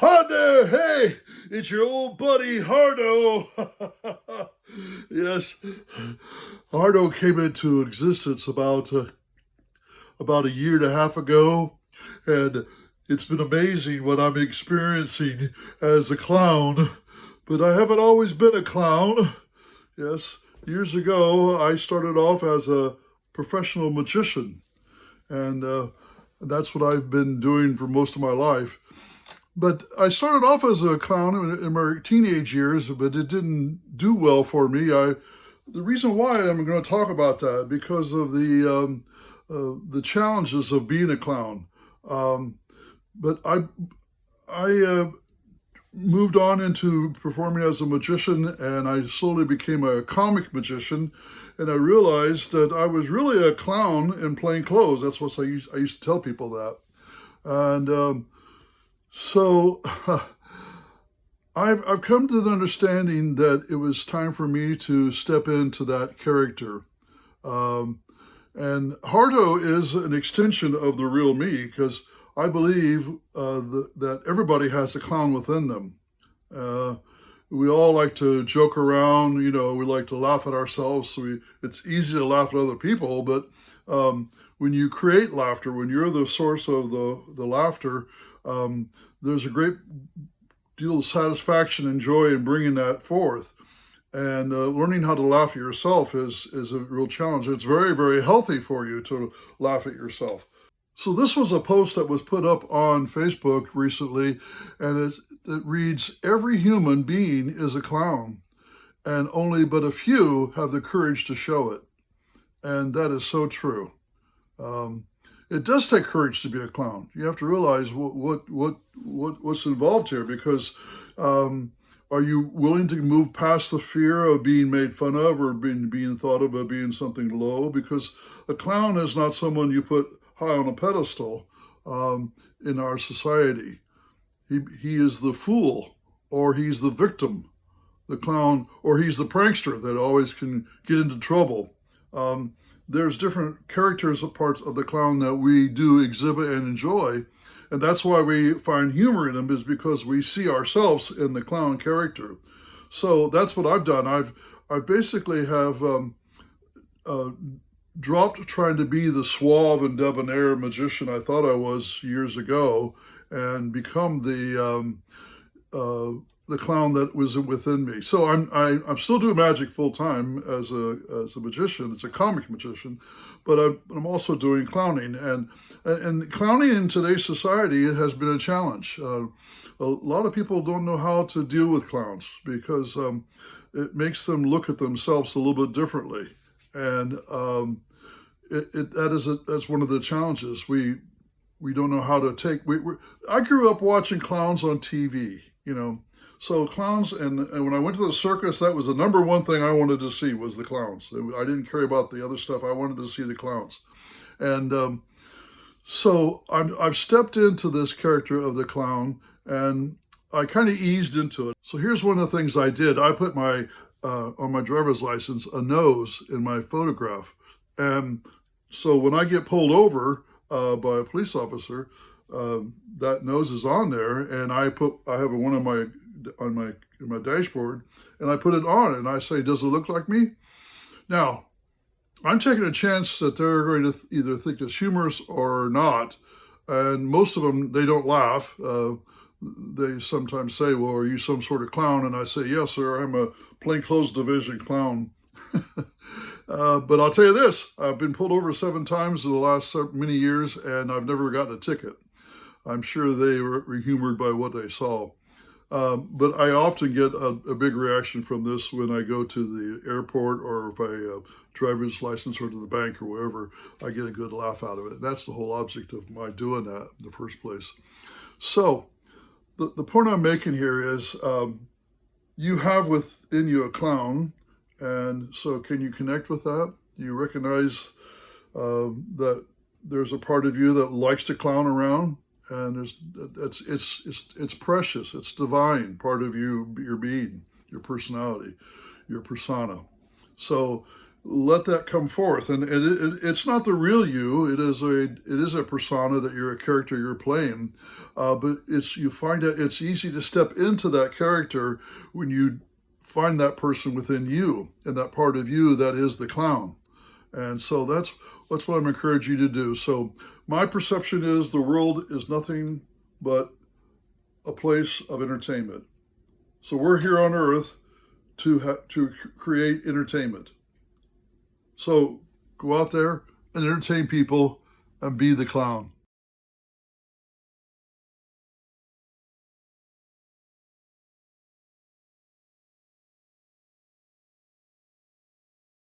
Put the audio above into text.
Hi there, hey, it's your old buddy Hardo. Yes, Hardo came into existence about a year and a half ago, and it's been amazing what I'm experiencing as a clown. But I haven't always been a clown. Yes, years ago I started off as a professional magician, and that's what I've been doing for most of my life. But I started off as a clown in my teenage years, but it didn't do well for me. The reason why I'm going to talk about that because of the challenges of being a clown. Um, but I moved on into performing as a magician, and I slowly became a comic magician. And I realized that I was really a clown in plain clothes. That's what I used to tell people that. And so I've come to the understanding that it was time for me to step into that character. Um, and Hardo is an extension of the real me because I believe that everybody has a clown within them. Uh, we all like to joke around, we like to laugh at ourselves. It's easy to laugh at other people, but when you create laughter, when you're the source of the laughter, there's a great deal of satisfaction and joy in bringing that forth. And learning how to laugh at yourself is a real challenge. It's very, very healthy for you to laugh at yourself. So this was a post that was put up on Facebook recently, and it reads, "Every human being is a clown, and only but a few have the courage to show it." And that is so true. Um, it does take courage to be a clown. You have to realize what's involved here because are you willing to move past the fear of being made fun of or being thought of as being something low? Because a clown is not someone you put high on a pedestal in our society. He is the fool, or he's the victim, the clown, or he's the prankster that always can get into trouble. Um, there's different characters of parts of the clown that we do exhibit and enjoy, and that's why we find humor in them is because we see ourselves in the clown character. So that's what I've done. I basically have uh, dropped trying to be the suave and debonair magician I thought I was years ago, and become the clown that was within me. So I'm still doing magic full time as a magician. It's a comic magician, but I'm also doing clowning, and clowning in today's society has been a challenge. A lot of people don't know how to deal with clowns because it makes them look at themselves a little bit differently, and that's one of the challenges. We don't know how to take. I grew up watching clowns on TV, so clowns, and when I went to the circus, that was the number one thing I wanted to see was the clowns. I didn't care about the other stuff. I wanted to see the clowns, and so I've stepped into this character of the clown, and I kind of eased into it. So here's one of the things I did. I put my on my driver's license a nose in my photograph, and so when I get pulled over by a police officer, that nose is on there, and I have one on my in my dashboard, and I put it on, and I say, "Does it look like me?" Now, I'm taking a chance that they're going to either think it's humorous or not, and most of them they don't laugh. They sometimes say, "Well, are you some sort of clown?" And I say, "Yes, sir. I'm a plainclothes division clown." But I'll tell you this: I've been pulled over 7 times in the last many years, and I've never gotten a ticket. I'm sure they were humored by what they saw. But I often get a big reaction from this when I go to the airport or if I driver's license or to the bank or wherever. I get a good laugh out of it. That's the whole object of my doing that in the first place. So the point I'm making here is you have within you a clown, and so can you connect with that? Do you recognize that there's a part of you that likes to clown around? And it's precious. It's divine. Part of you, your being, your personality, your persona. So let that come forth. And it's not the real you. It is a persona that you're a character you're playing, but you find that it's easy to step into that character when you find that person within you and that part of you that is the clown. And so that's what I'm encouraging you to do. So my perception is the world is nothing but a place of entertainment. So we're here on earth to create entertainment. So go out there and entertain people and be the clown.